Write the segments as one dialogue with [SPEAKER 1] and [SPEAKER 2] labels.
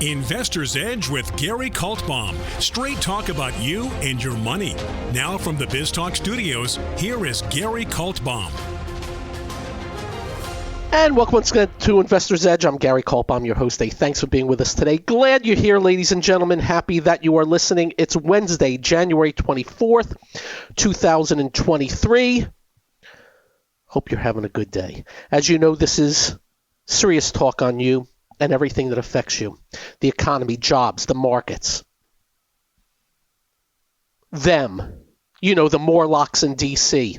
[SPEAKER 1] Investor's Edge with Gary Kaltbaum. Straight talk about you and your money. Now from the BizTalk studios, here is Gary Kaltbaum.
[SPEAKER 2] And welcome once again to Investor's Edge. I'm Gary Kaltbaum, your host. Thanks for being with us today. Glad you're here, ladies and gentlemen. Happy that you are listening. It's Wednesday, January 24th, 2023. Hope you're having a good day. As you know, this is serious talk on you and everything that affects you. The economy, jobs, the markets. Them. You know, the Morlocks in D.C.,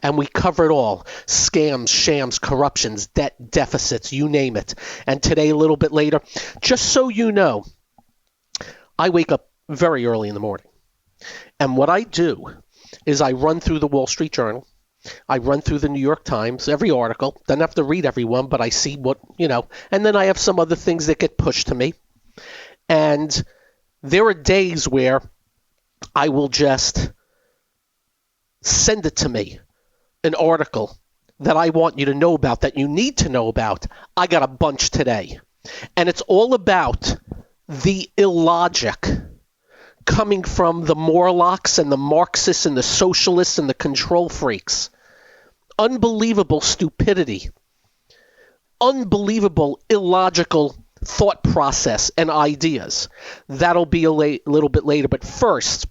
[SPEAKER 2] and we cover it all. Scams, shams, corruptions, debt, deficits, you name it. And today, a little bit later, just so you know, I wake up very early in the morning. And what I do is I run through the Wall Street Journal. I run through the New York Times, every article. Don't have to read every one, but I see what, and then I have some other things that get pushed to me. And there are days where I will just send it to me, an article that I want you to know about, that you need to know about. I got a bunch today. And it's all about the illogic coming from the Morlocks and the Marxists and the socialists and the control freaks. Unbelievable stupidity. Unbelievable illogical thought process and ideas. That'll be a little bit later. But first,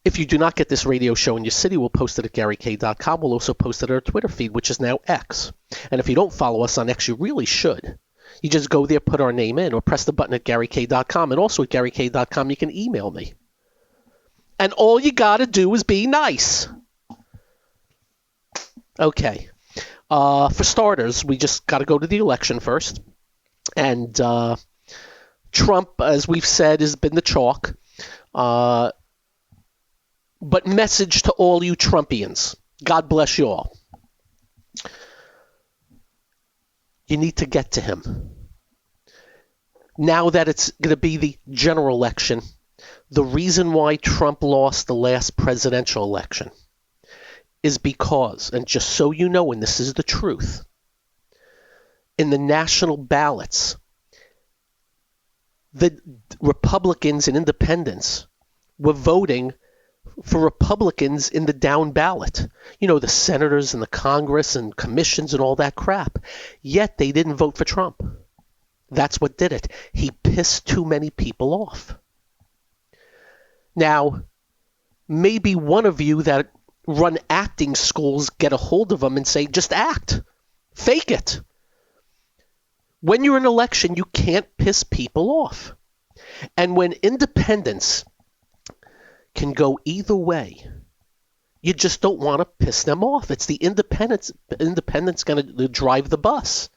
[SPEAKER 2] if you do not get this radio show in your city, we'll post it at GaryK.com. We'll also post it on our Twitter feed, which is now X. And if you don't follow us on X, you really should. You just go there, put our name in, or press the button at GaryK.com. And also at GaryK.com, you can email me. And all you got to do is be nice. Okay. For starters, we just got to go to the election first. And Trump, as we've said, has been the chalk. But message to all you Trumpians. God bless you all. You need to get to him. Now that it's going to be the general election, the reason why Trump lost the last presidential election is because, and just so you know, and this is the truth, in the national ballots, the Republicans and independents were voting for Republicans in the down ballot. You know, the senators and the Congress and commissions and all that crap. Yet they didn't vote for Trump. That's what did it. He pissed too many people off. Now, maybe one of you that run acting schools get a hold of them and say, just act. Fake it. When you're in an election, you can't piss people off. And when independents can go either way, you just don't want to piss them off. It's the independents going to drive the bus.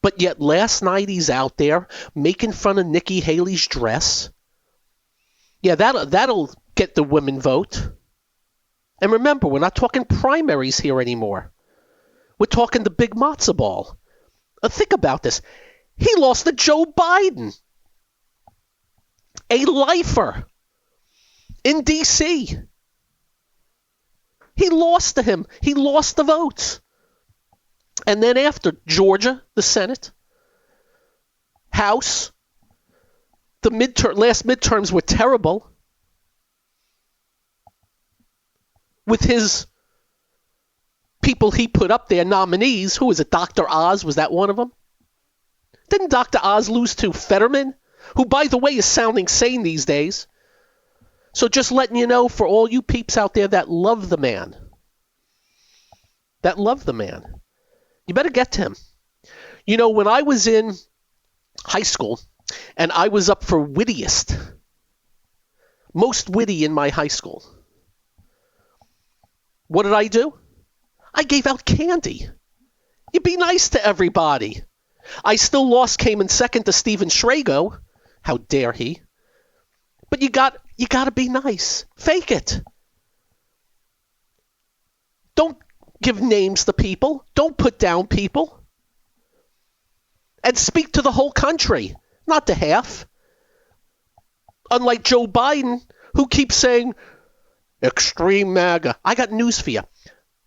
[SPEAKER 2] But yet last night he's out there making fun of Nikki Haley's dress. Yeah, that'll get the women vote. And remember, we're not talking primaries here anymore. We're talking the big matzo ball. Think about this. He lost to Joe Biden, a lifer in D.C. He lost to him. He lost the votes. And then after Georgia, the Senate, House, the last midterms were terrible. With his people he put up there, nominees, who was it, Dr. Oz? Was that one of them? Didn't Dr. Oz lose to Fetterman, who, by the way, is sounding sane these days? So just letting you know, for all you peeps out there that love the man, you better get to him. You know, when I was in high school and I was up for wittiest, most witty in my high school, what did I do? I gave out candy. You be nice to everybody. I still lost, came in second to Steven Schrago. How dare he? But you got to be nice. Fake it. Don't give names to people. Don't put down people. And speak to the whole country, not to half. Unlike Joe Biden, who keeps saying, extreme MAGA. I got news for you.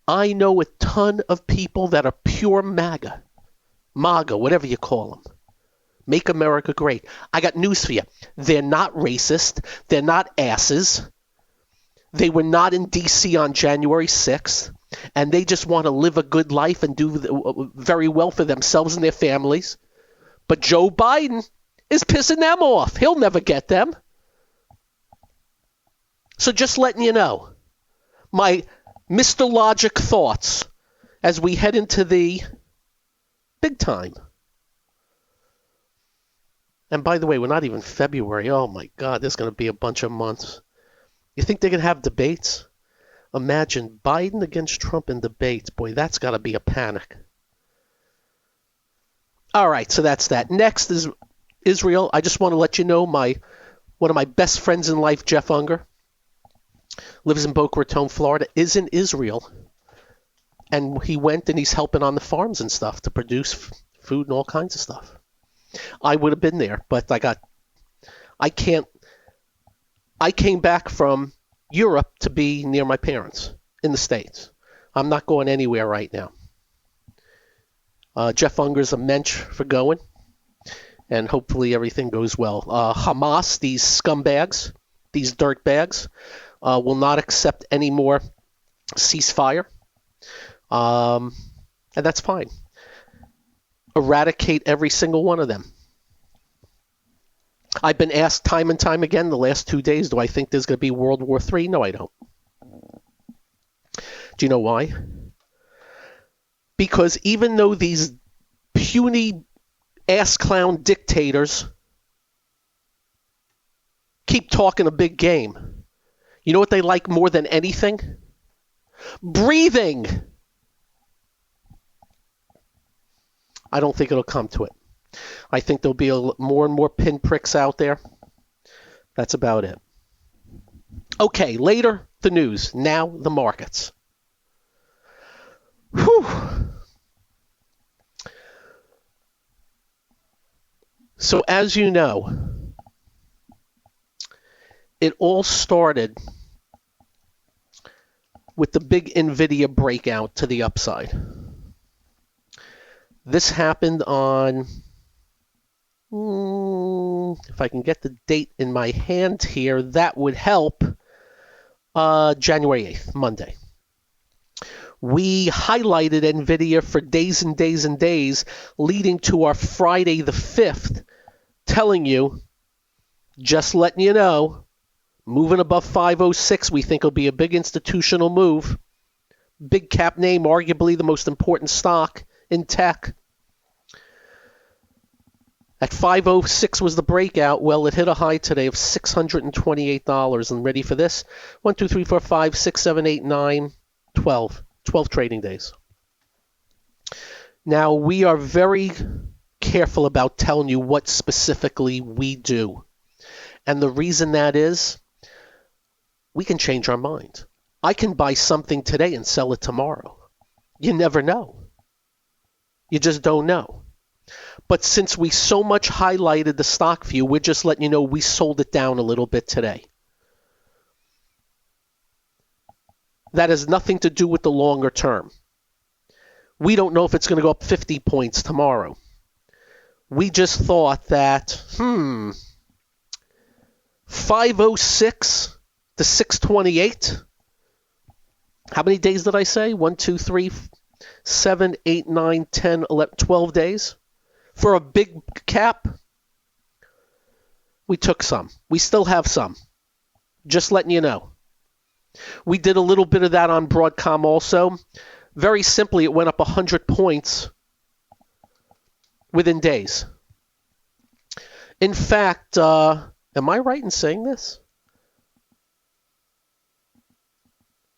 [SPEAKER 2] I know a ton of people that are pure MAGA, whatever you call them. Make America great. I got news for you. They're not racist. They're not asses. They were not in D.C. on January 6th, and they just want to live a good life and do very well for themselves and their families. But Joe Biden is pissing them off. He'll never get them. So just letting you know, my Mr. Logic thoughts as we head into the big time. And by the way, we're not even February. Oh my God, there's going to be a bunch of months. You think they're going to have debates? Imagine Biden against Trump in debates. Boy, that's got to be a panic. All right, so that's that. Next is Israel. I just want to let you know one of my best friends in life, Jeff Unger, lives in Boca Raton, Florida, is in Israel. And he went and he's helping on the farms and stuff to produce food and all kinds of stuff. I would have been there, but I came back from Europe to be near my parents in the States. I'm not going anywhere right now. Jeff Unger's a mensch for going, and hopefully everything goes well. Hamas, these scumbags, these dirtbags, will not accept any more ceasefire, and that's fine. Eradicate every single one of them. I've been asked time and time again the last 2 days, do I think there's going to be World War III? No, I don't. Do you know why? Because even though these puny ass clown dictators keep talking a big game, you know what they like more than anything? Breathing. I don't think it'll come to it. I think there'll be more and more pinpricks out there. That's about it. Okay, later, the news. Now, the markets. Whew. So, as you know, it all started with the big NVIDIA breakout to the upside. This happened on, if I can get the date in my hand here, that would help, January 8th, Monday. We highlighted NVIDIA for days and days and days, leading to our Friday the 5th, telling you, just letting you know, moving above 506, we think will be a big institutional move. Big cap name, arguably the most important stock in tech. At 506 was the breakout. Well, it hit a high today of $628. And ready for this? 1, 2, 3, 4, 5, 6, 7, 8, 9, 12. 12 trading days. Now, we are very careful about telling you what specifically we do. And the reason that is, we can change our mind. I can buy something today and sell it tomorrow. You never know. You just don't know. But since we so much highlighted the stock view, we're just letting you know we sold it down a little bit today. That has nothing to do with the longer term. We don't know if it's going to go up 50 points tomorrow. We just thought that, 506 to 628. How many days did I say? 1, 2, 3, 7, 8, 9, 10, 11, 12 days? For a big cap, we took some. We still have some. Just letting you know. We did a little bit of that on Broadcom also. Very simply, it went up 100 points within days. In fact, am I right in saying this?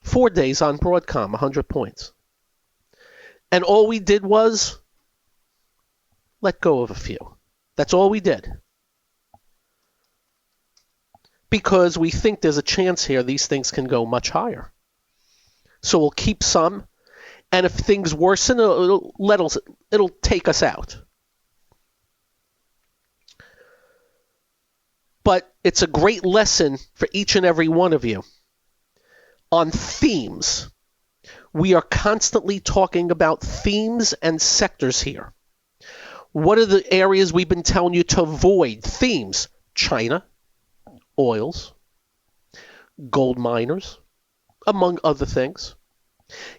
[SPEAKER 2] 4 days on Broadcom, 100 points. And all we did was let go of a few. That's all we did. Because we think there's a chance here these things can go much higher. So we'll keep some, and if things worsen, it'll take us out. But it's a great lesson for each and every one of you on themes. We are constantly talking about themes and sectors here. What are the areas we've been telling you to avoid? Themes: China, oils, gold miners, among other things.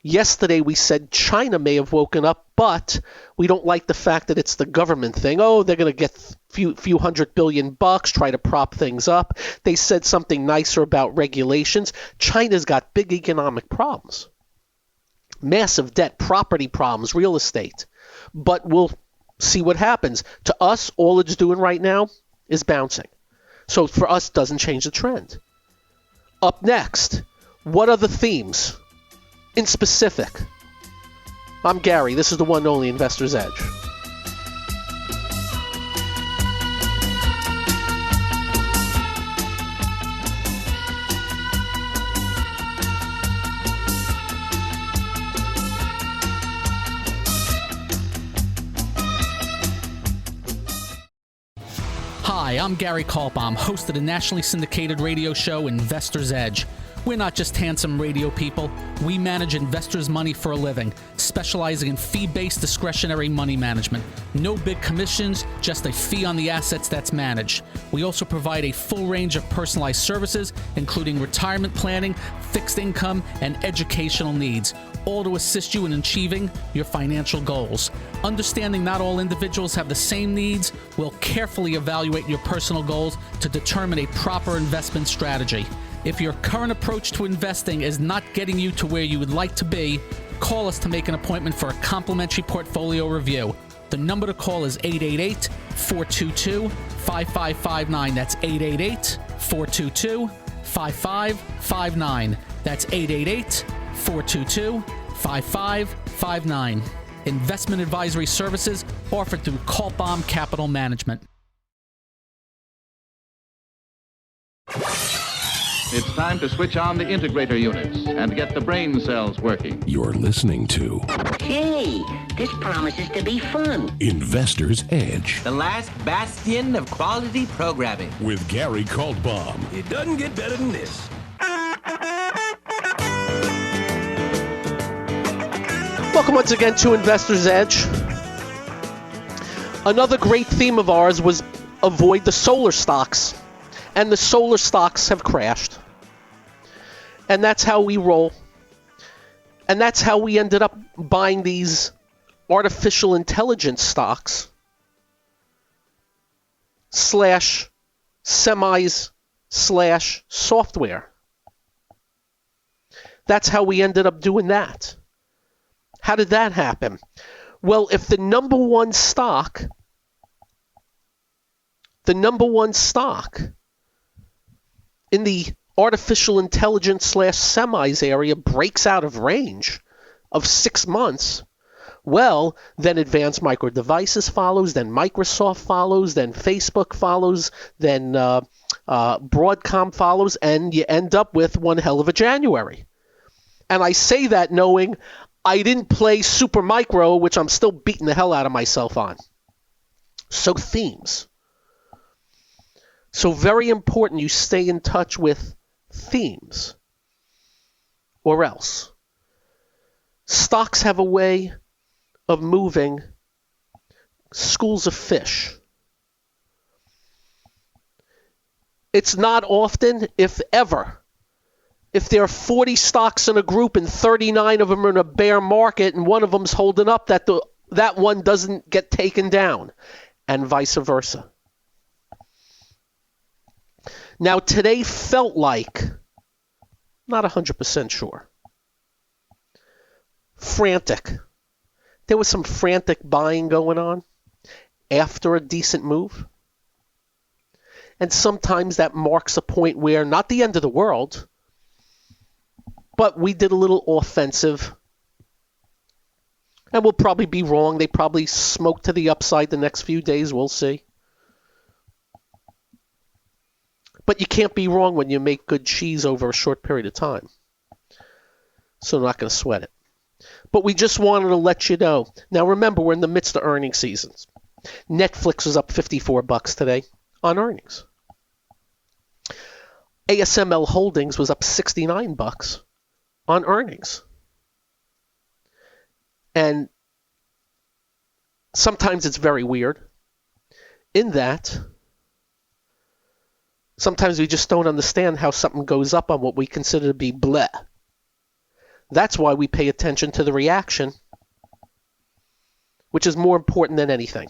[SPEAKER 2] Yesterday we said China may have woken up, but we don't like the fact that it's the government thing. Oh, they're going to get few $100 billion, try to prop things up. They said something nicer about regulations. China's got big economic problems. Massive debt, property problems, real estate. But we'll see what happens. To us, all it's doing right now is bouncing. So for us, doesn't change the trend. Up next, what are the themes? In specific, I'm Gary. This is the one and only Investor's Edge.
[SPEAKER 3] Hi, I'm Gary Kaltbaum, host of the nationally syndicated radio show Investor's Edge. We're not just handsome radio people. We manage investors' money for a living, specializing in fee-based discretionary money management. No big commissions, just a fee on the assets that's managed. We also provide a full range of personalized services, including retirement planning, fixed income, and educational needs, all to assist you in achieving your financial goals. Understanding not all individuals have the same needs, we'll carefully evaluate your personal goals to determine a proper investment strategy. If your current approach to investing is not getting you to where you would like to be, call us to make an appointment for a complimentary portfolio review. The number to call is 888-422-5559. That's 888-422-5559. That's 888-422-5559. Investment advisory services offered through Kaltbaum Capital Management.
[SPEAKER 4] It's time to switch on the integrator units and get the brain cells working.
[SPEAKER 5] You're listening to
[SPEAKER 6] Hey, this promises to be fun.
[SPEAKER 5] Investor's Edge
[SPEAKER 7] The last bastion of quality programming.
[SPEAKER 5] with Gary Kaltbaum.
[SPEAKER 8] It doesn't get better than this.
[SPEAKER 2] Welcome once again to Investor's Edge. Another great theme of ours was avoid the solar stocks. And the solar stocks have crashed. And that's how we roll. And that's how we ended up buying these artificial intelligence stocks / semis / software. That's how we ended up doing that. How did that happen? Well, if the number one stock in the artificial intelligence / semis area breaks out of range of 6 months, well, then Advanced Micro Devices follows, then Microsoft follows, then Facebook follows, then Broadcom follows, and you end up with one hell of a January. And I say that knowing I didn't play Super Micro, which I'm still beating the hell out of myself on. So themes. So very important you stay in touch with themes, or else. Stocks have a way of moving schools of fish. It's not often, if ever, if there are 40 stocks in a group and 39 of them are in a bear market and one of them's holding up, that one doesn't get taken down, and vice versa. Now, today felt like, not 100% sure, frantic. There was some frantic buying going on after a decent move. And sometimes that marks a point where, not the end of the world, but we did a little offensive. And we'll probably be wrong. They probably smoked to the upside the next few days. We'll see. But you can't be wrong when you make good cheese over a short period of time. So I'm not going to sweat it. But we just wanted to let you know. Now remember, we're in the midst of earnings seasons. Netflix was up $54 today on earnings. ASML Holdings was up $69 on earnings. And sometimes it's very weird in that sometimes we just don't understand how something goes up on what we consider to be bleh. That's why we pay attention to the reaction, which is more important than anything.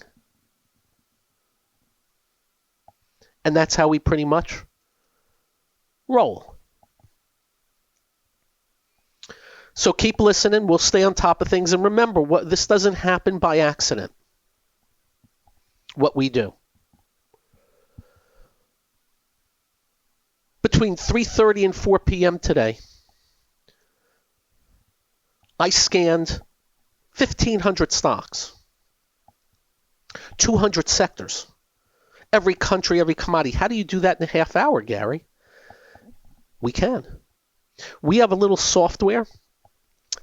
[SPEAKER 2] And that's how we pretty much roll. So keep listening. We'll stay on top of things. And remember, this doesn't happen by accident, what we do. Between 3:30 and 4 p.m. today, I scanned 1,500 stocks, 200 sectors, every country, every commodity. How do you do that in a half hour, Gary? We can. We have a little software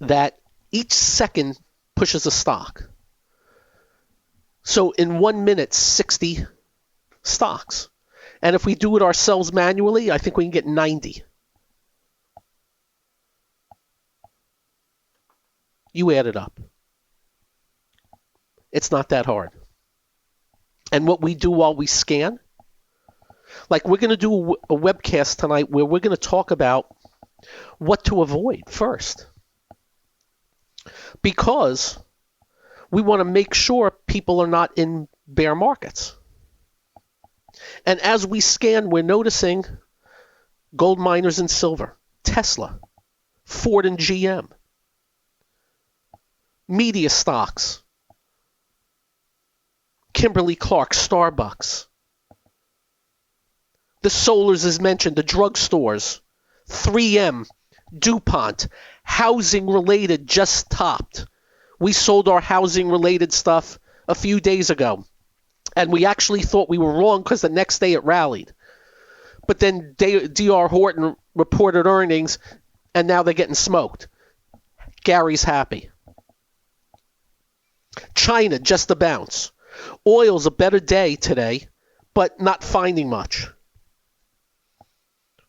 [SPEAKER 2] that each second pushes a stock. So in 1 minute, 60 stocks. And if we do it ourselves manually, I think we can get 90. You add it up. It's not that hard. And what we do while we scan, like we're going to do a webcast tonight where we're going to talk about what to avoid first. Because we want to make sure people are not in bear markets. And as we scan, we're noticing gold miners and silver, Tesla, Ford and GM, media stocks, Kimberly-Clark, Starbucks, the solars as mentioned, the drugstores, 3M, DuPont, housing-related just topped. We sold our housing-related stuff a few days ago, and we actually thought we were wrong because the next day it rallied. But then D.R. Horton reported earnings, and now they're getting smoked. Gary's happy. China, just a bounce. Oil's a better day today, but not finding much.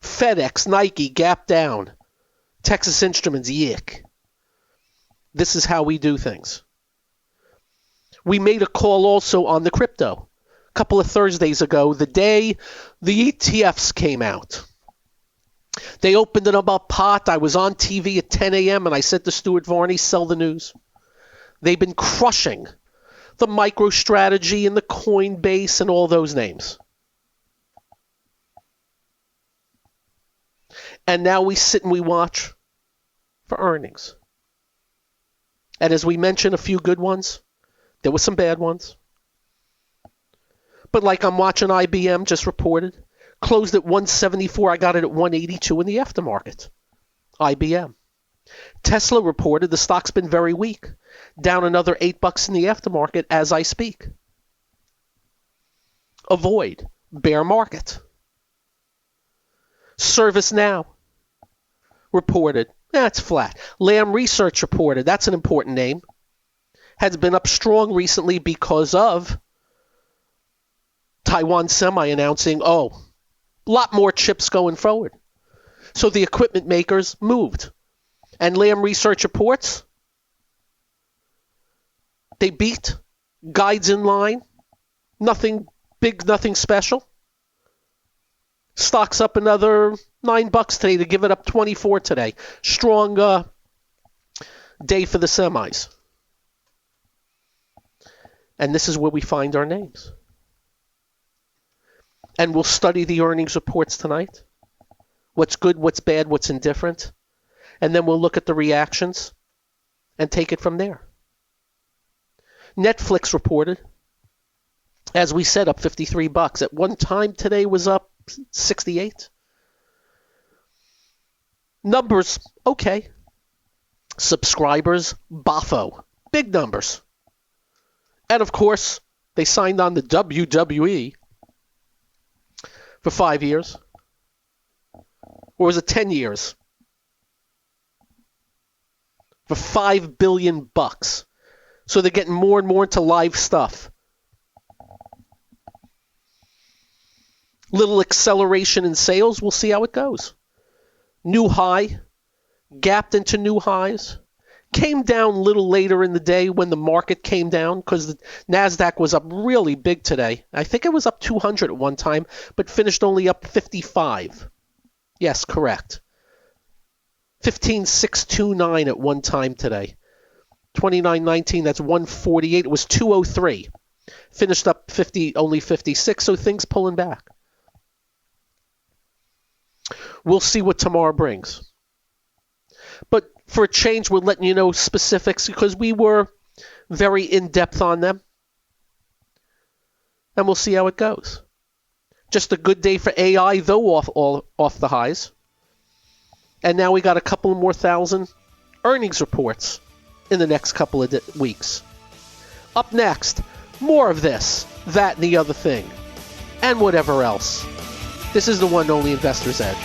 [SPEAKER 2] FedEx, Nike, Gap down. Texas Instruments, yick. This is how we do things. We made a call also on the crypto a couple of Thursdays ago, the day the ETFs came out. They opened it up pot. I was on TV at 10 a.m. and I said to Stuart Varney, sell the news. They've been crushing the MicroStrategy and the Coinbase and all those names. And now we sit and we watch for earnings. And as we mentioned, a few good ones. There were some bad ones. But like I'm watching IBM just reported. Closed at 174. I got it at 182 in the aftermarket. IBM. Tesla reported the stock's been very weak. Down another $8 in the aftermarket as I speak. Avoid. Bear market. ServiceNow reported. That's flat. Lam Research reported. That's an important name. Has been up strong recently because of Taiwan Semi announcing, a lot more chips going forward. So the equipment makers moved. And Lam Research reports they beat. Guides in line. Nothing big, nothing special. Stock's up another $9 today to give it up 24 today. Strong day for the semis. And this is where we find our names. And we'll study the earnings reports tonight. What's good, what's bad, what's indifferent. And then we'll look at the reactions and take it from there. Netflix reported, as we said, up $53. At one time today was up 68. Numbers, okay. Subscribers, boffo. Big numbers. And of course, they signed on the WWE for 5 years. Or was it 10 years? For $5 billion. So they're getting more and more into live stuff. Little acceleration in sales. We'll see how it goes. New high. Gapped into new highs. Came down a little later in the day when the market came down because the NASDAQ was up really big today. I think it was up 200 at one time, but finished only up 55. Yes, correct. 15,629 at one time today. 29.19, that's 148. It was 203. Finished up only 56, so things pulling back. We'll see what tomorrow brings. But for a change, we're letting you know specifics because we were very in-depth on them. And we'll see how it goes. Just a good day for AI, though off the highs. And now we got a couple more thousand earnings reports in the next couple of weeks. Up next, more of this, that, and the other thing, and whatever else. This is the one and only Investor's Edge.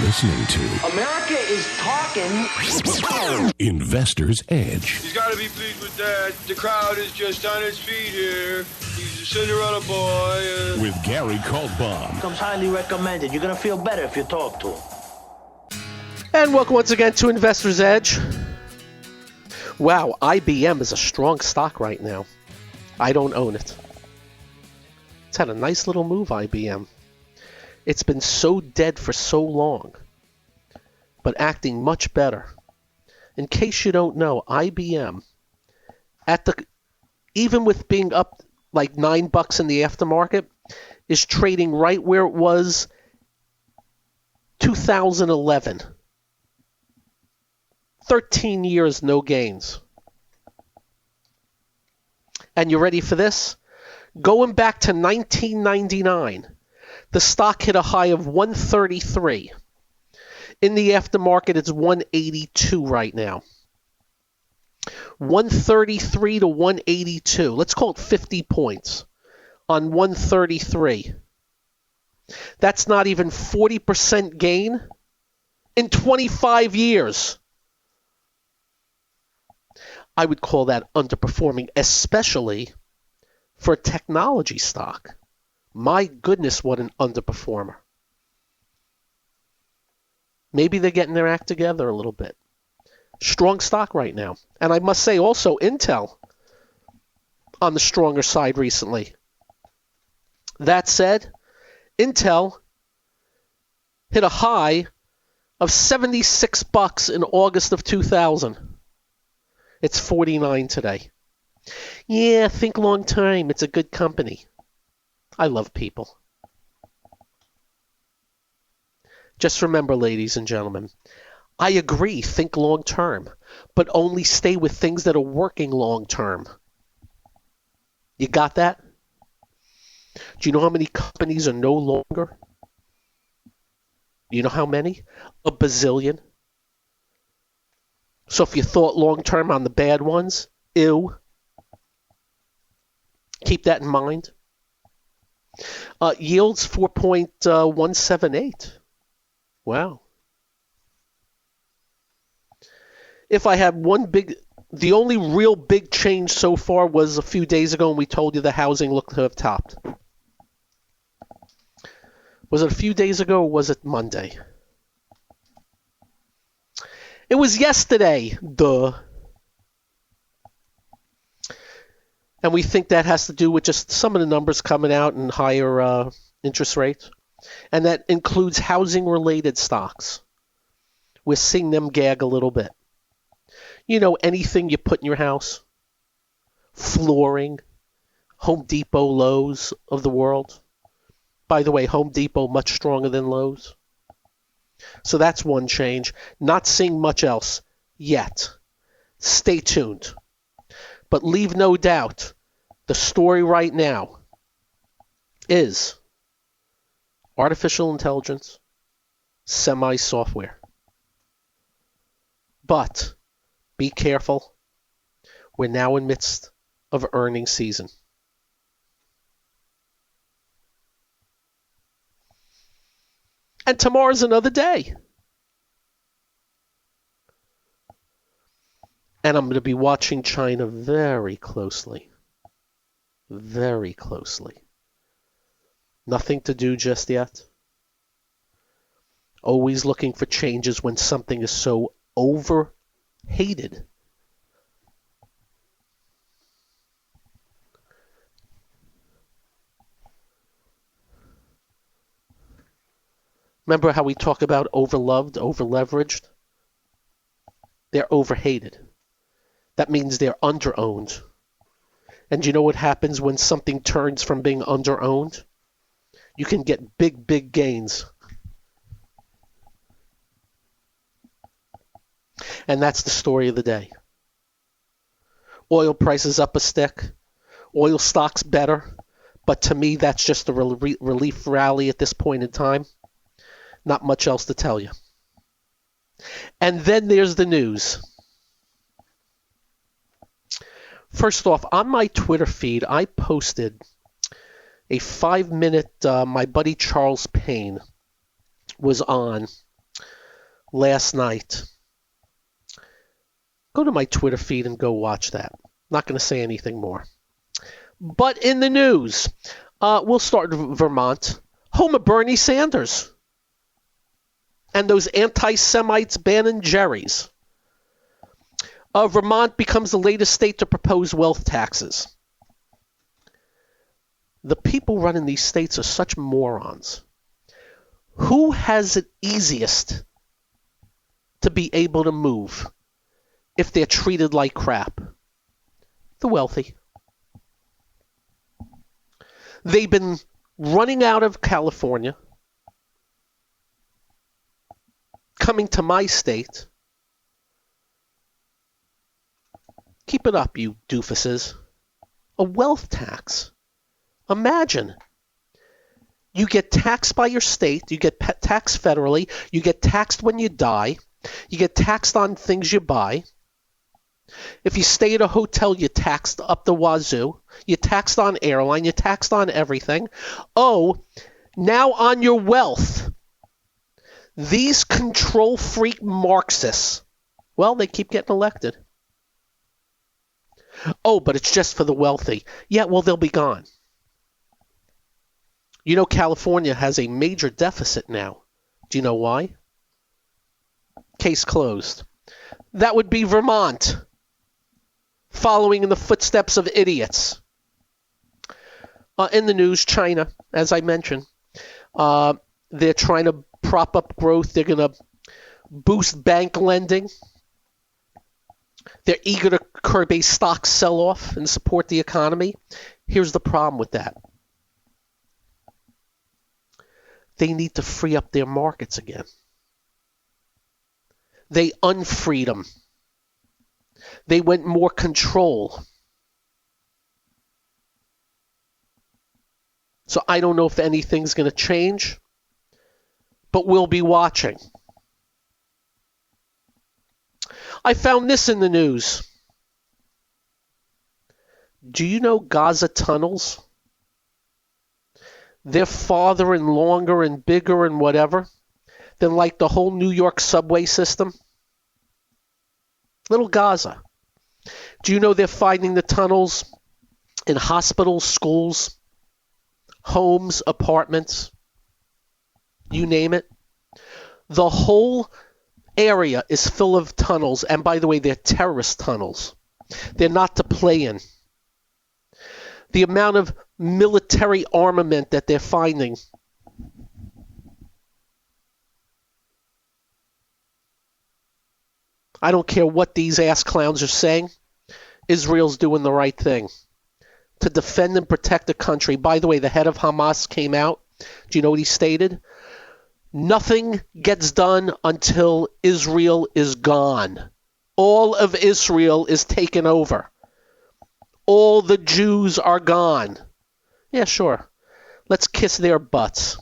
[SPEAKER 5] Listening to
[SPEAKER 6] America is talking.
[SPEAKER 5] Investor's Edge.
[SPEAKER 8] He's got to be pleased with that. The crowd is just on its feet here. He's a Cinderella boy.
[SPEAKER 5] With Gary Kaltbaum.
[SPEAKER 6] Comes highly recommended. You're going to feel better if you talk to him.
[SPEAKER 2] And welcome once again to Investor's Edge. Wow, IBM is a strong stock right now. I don't own it. It's had a nice little move, IBM. It's been so dead for so long, but acting much better. In case you don't know, IBM, even with being up like $9 in the aftermarket, is trading right where it was 2011. 13 years, no gains. And you ready for this? Going back to 1999. The stock hit a high of 133. In the aftermarket, it's 182 right now. 133 to 182. Let's call it 50 points on 133. That's not even 40% gain in 25 years. I would call that underperforming, especially for a technology stock. My goodness, what an underperformer. Maybe they're getting their act together a little bit. Strong stock right now. And I must say also Intel on the stronger side recently. That said, Intel hit a high of $76 in August of 2000. It's 49 today. Yeah, think long term. It's a good company. I love people. Just remember, ladies and gentlemen, I agree, think long term, but only stay with things that are working long term. You got that? Do you know how many companies are no longer? You know how many? A bazillion. So if you thought long term on the bad ones, ew. Keep that in mind. Yields 4.178. Wow. If I had the only real big change so far was a few days ago when we told you the housing looked to have topped. Was it a few days ago or was it Monday? It was yesterday, duh. And we think that has to do with just some of the numbers coming out and higher interest rates. And that includes housing-related stocks. We're seeing them gag a little bit. You know, anything you put in your house. Flooring. Home Depot, Lowe's of the world. By the way, Home Depot much stronger than Lowe's. So that's one change. Not seeing much else yet. Stay tuned. But leave no doubt, the story right now is artificial intelligence, semi-software. But be careful. We're now in midst of earnings season. And tomorrow's another day. And I'm going to be watching China very closely. Very closely. Nothing to do just yet. Always looking for changes when something is so overhated. Remember how we talk about overloved, overleveraged? They're overhated. That means they're underowned. And you know what happens when something turns from being underowned? You can get big, big gains. And that's the story of the day. Oil prices up a stick. Oil stocks better. But to me, that's just a relief rally at this point in time. Not much else to tell you. And then there's the news. First off, on my Twitter feed, I posted a 5-minute, my buddy Charles Payne was on last night. Go to my Twitter feed and go watch that. Not going to say anything more. But in the news, we'll start in Vermont. Home of Bernie Sanders. And those anti-Semites banning Jerry's. Vermont becomes the latest state to propose wealth taxes. The people running these states are such morons. Who has it easiest to be able to move if they're treated like crap? The wealthy. They've been running out of California, coming to my state. Keep it up, you doofuses. A wealth tax. Imagine. You get taxed by your state, you get taxed federally, you get taxed when you die, you get taxed on things you buy. If you stay at a hotel, you're taxed up the wazoo. You're taxed on airline, you're taxed on everything. Oh, now on your wealth. These control freak Marxists, well, they keep getting elected. Oh, but it's just for the wealthy. Yeah, well, they'll be gone. You know, California has a major deficit now. Do you know why? Case closed. That would be Vermont, following in the footsteps of idiots. In the news, China, as I mentioned, they're trying to prop up growth. They're going to boost bank lending. They're eager to curb a stock sell-off and support the economy. Here's the problem with that. They need to free up their markets again. They unfreed them. They went more control. So I don't know if anything's going to change, but we'll be watching. I found this in the news. Do you know Gaza tunnels? They're farther and longer and bigger and whatever than like the whole New York subway system. Little Gaza. Do you know they're finding the tunnels in hospitals, schools, homes, apartments? You name it. The whole area is full of tunnels, and by the way, they're terrorist tunnels. They're not to play in. The amount of military armament that they're finding. I don't care what these ass clowns are saying. Israel's doing the right thing to defend and protect the country. By the way, the head of Hamas came out. Do you know what he stated? Nothing gets done until Israel is gone. All of Israel is taken over. All the Jews are gone. Yeah, sure. Let's kiss their butts.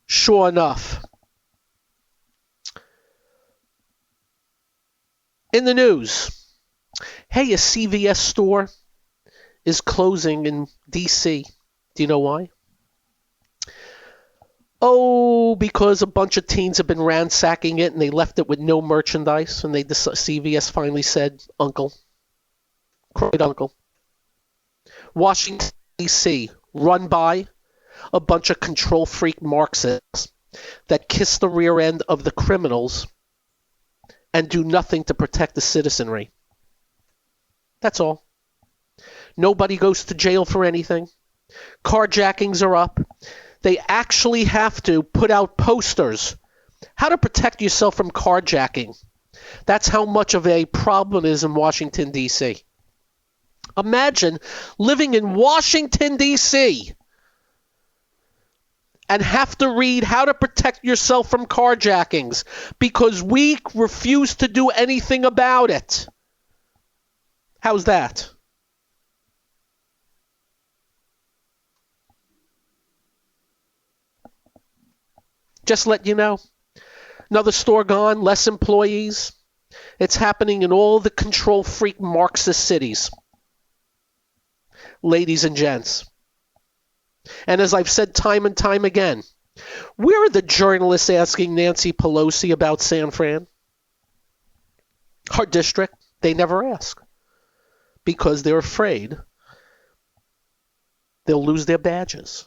[SPEAKER 2] Sure enough. In the news, hey, a CVS store is closing in D.C. Do you know why? Oh, because a bunch of teens have been ransacking it and they left it with no merchandise, and CVS finally said, "Uncle, cried Uncle." Washington, D.C., run by a bunch of control freak Marxists that kiss the rear end of the criminals and do nothing to protect the citizenry. That's all. Nobody goes to jail for anything. Carjackings are up. They actually have to put out posters. How to protect yourself from carjacking. That's how much of a problem it is in Washington, D.C. Imagine living in Washington, D.C. and have to read how to protect yourself from carjackings because we refuse to do anything about it. How's that? Just let you know. Another store gone, less employees. It's happening in all the control freak Marxist cities. Ladies and gents. And as I've said time and time again, where are the journalists asking Nancy Pelosi about San Fran? Her district? They never ask. Because they're afraid they'll lose their badges.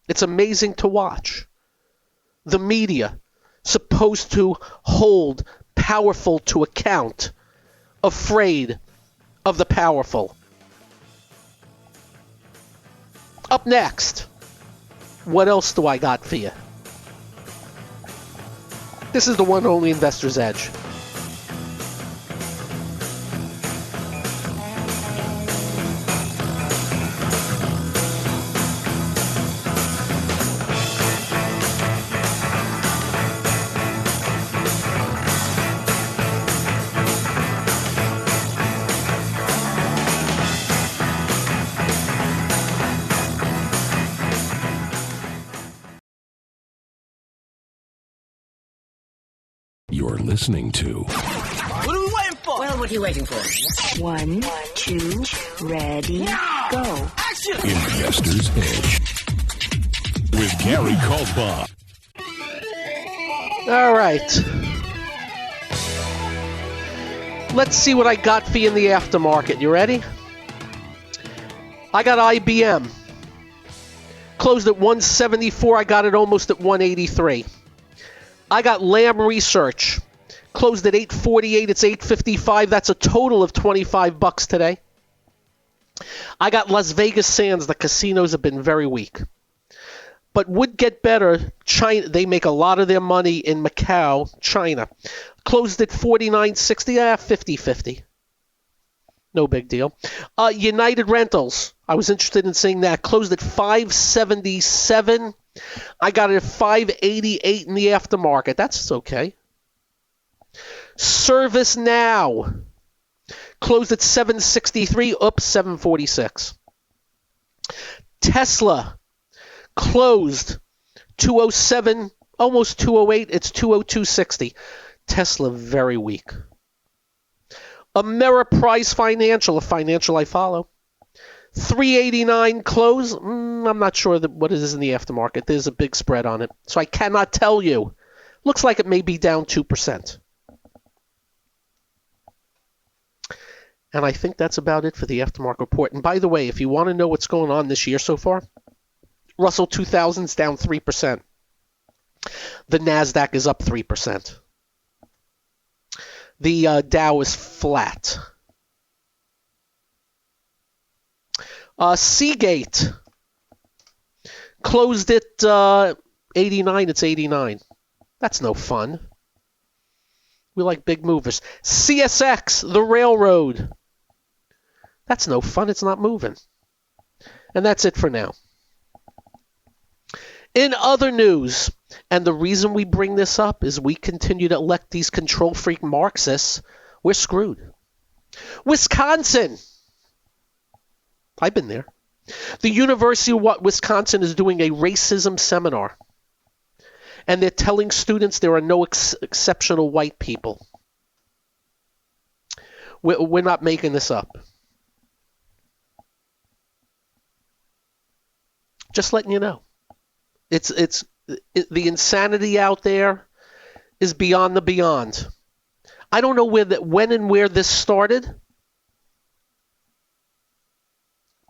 [SPEAKER 2] It's amazing to watch. The media, supposed to hold powerful to account, afraid of the powerful. Up next, what else do I got for you? This is the one and only Investor's Edge.
[SPEAKER 5] You're listening to
[SPEAKER 6] What are we waiting for? Well, what are you waiting for? 1, 2, ready, go.
[SPEAKER 8] Action!
[SPEAKER 5] Investor's Edge with Gary Kaltbaum.
[SPEAKER 2] All right. Let's see what I got for you in the aftermarket. You ready? I got IBM. Closed at 174. I got it almost at 183. I got Lam Research. Closed at 848. It's 855. That's a total of $25 today. I got Las Vegas Sands. The casinos have been very weak. But would get better. China, they make a lot of their money in Macau, China. Closed at 49.60. 50-50. No big deal. United Rentals. I was interested in seeing that. Closed at 577. I got it at 588 in the aftermarket. That's okay. Service Now. Closed at 763. Up 746. Tesla. Closed 207, almost 208. It's 202.60. Tesla very weak. Ameriprise Financial, a financial I follow. 389 close. I'm not sure what it is in the aftermarket. There's a big spread on it, so I cannot tell you. Looks like it may be down 2%. And I think that's about it for the aftermarket report. And by the way, if you want to know what's going on this year so far, Russell 2000's down 3%. The NASDAQ is up 3%. The Dow is flat. Seagate closed at 89. It's 89. That's no fun. We like big movers. CSX, the railroad. That's no fun. It's not moving. And that's it for now. In other news, and the reason we bring this up is we continue to elect these control freak Marxists, we're screwed. Wisconsin. I've been there. The University of Wisconsin is doing a racism seminar. And they're telling students there are no exceptional white people. We're not making this up. Just letting you know. The insanity out there is beyond the beyond. I don't know when and where this started,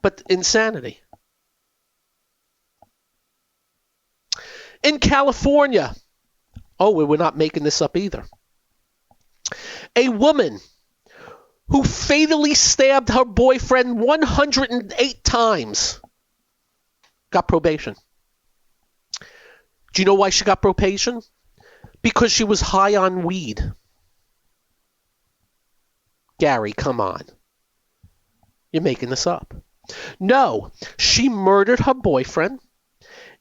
[SPEAKER 2] but insanity. In California, we're not making this up either. A woman who fatally stabbed her boyfriend 108 times got probation. Do you know why she got probation? Because she was high on weed. Gary, come on. You're making this up. No, she murdered her boyfriend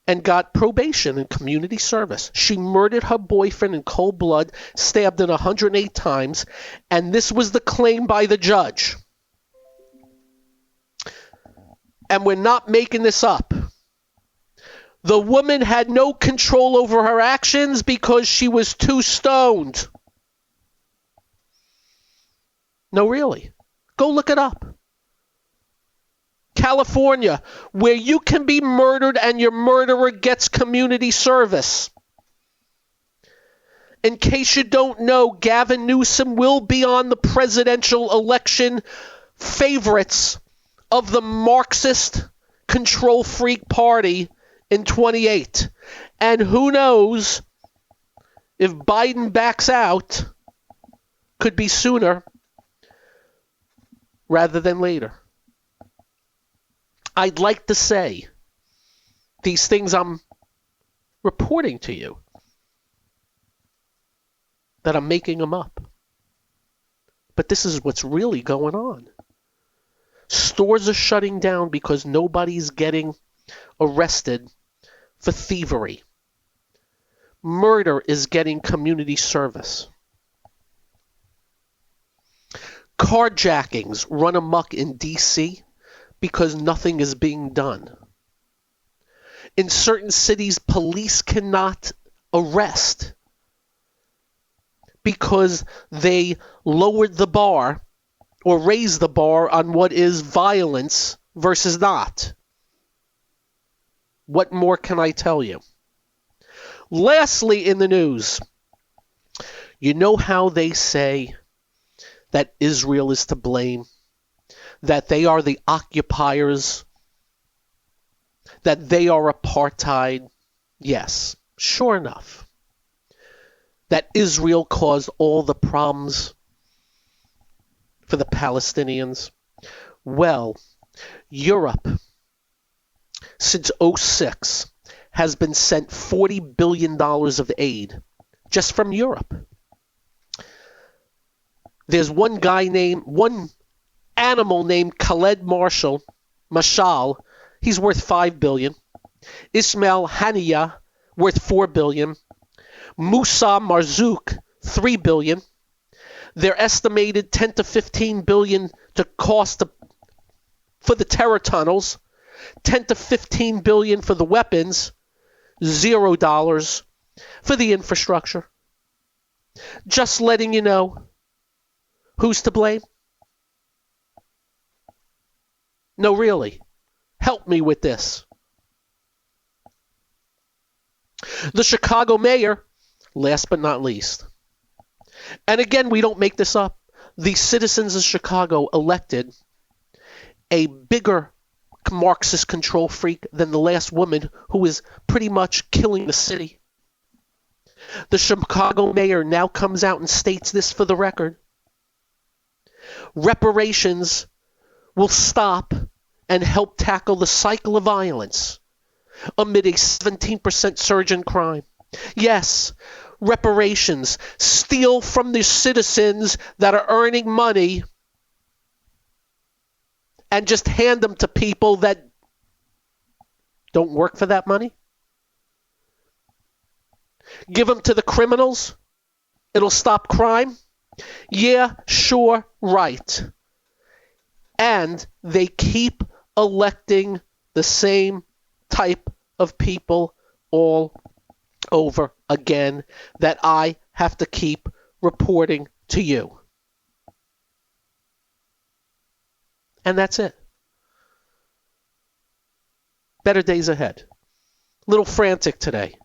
[SPEAKER 2] and got probation and community service. She murdered her boyfriend in cold blood, stabbed him 108 times, and this was the claim by the judge. And we're not making this up. The woman had no control over her actions because she was too stoned. No, really. Go look it up. California, where you can be murdered and your murderer gets community service. In case you don't know, Gavin Newsom will be on the presidential election favorites of the Marxist control freak party in 28. And who knows, if Biden backs out, could be sooner rather than later. I'd like to say these things I'm reporting to you, that I'm making them up. But this is what's really going on. Stores are shutting down because nobody's getting arrested for thievery. Murder is getting community service. Carjackings run amok in D.C. because nothing is being done. In certain cities, police cannot arrest because they lowered the bar or raised the bar on what is violence versus not. What more can I tell you? Lastly, in the news, you know how they say that Israel is to blame, that they are the occupiers, that they are apartheid? Yes, sure enough. That Israel caused all the problems for the Palestinians? Well, Europe, since 2006, has been sent $40 billion of aid just from Europe. There's one animal named Khaled Mashal, he's worth $5 billion. Ismail Haniya, worth $4 billion. Musa Marzouk, $3 billion. They're estimated $10 to $15 billion to cost for the terror tunnels, $10 to $15 billion for the weapons, $0 for the infrastructure. Just letting you know who's to blame. No, really. Help me with this. The Chicago mayor, last but not least. And again, we don't make this up. The citizens of Chicago elected a bigger Marxist control freak than the last woman who is pretty much killing the city. The Chicago mayor now comes out and states this for the record. Reparations will stop and help tackle the cycle of violence amid a 17% surge in crime. Yes, reparations, steal from the citizens that are earning money and just hand them to people that don't work for that money. Give them to the criminals. It'll stop crime. Yeah, sure, right. And they keep electing the same type of people all over again that I have to keep reporting to you. And that's it. Better days ahead. Little frantic today.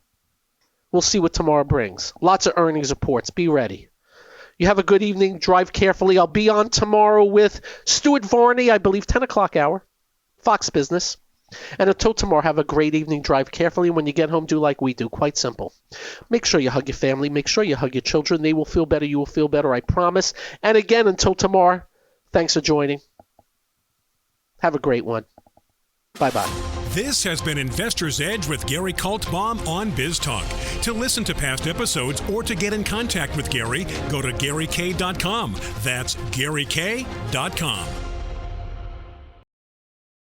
[SPEAKER 2] We'll see what tomorrow brings. Lots of earnings reports. Be ready. You have a good evening. Drive carefully. I'll be on tomorrow with Stuart Varney, I believe, 10 o'clock hour. Fox Business. And until tomorrow, have a great evening. Drive carefully. When you get home, do like we do. Quite simple. Make sure you hug your family. Make sure you hug your children. They will feel better. You will feel better. I promise. And again, until tomorrow, thanks for joining. Have a great one. Bye-bye.
[SPEAKER 1] This has been Investor's Edge with Gary Kaltbaum on BizTalk. To listen to past episodes or to get in contact with Gary, go to GaryK.com. That's GaryK.com.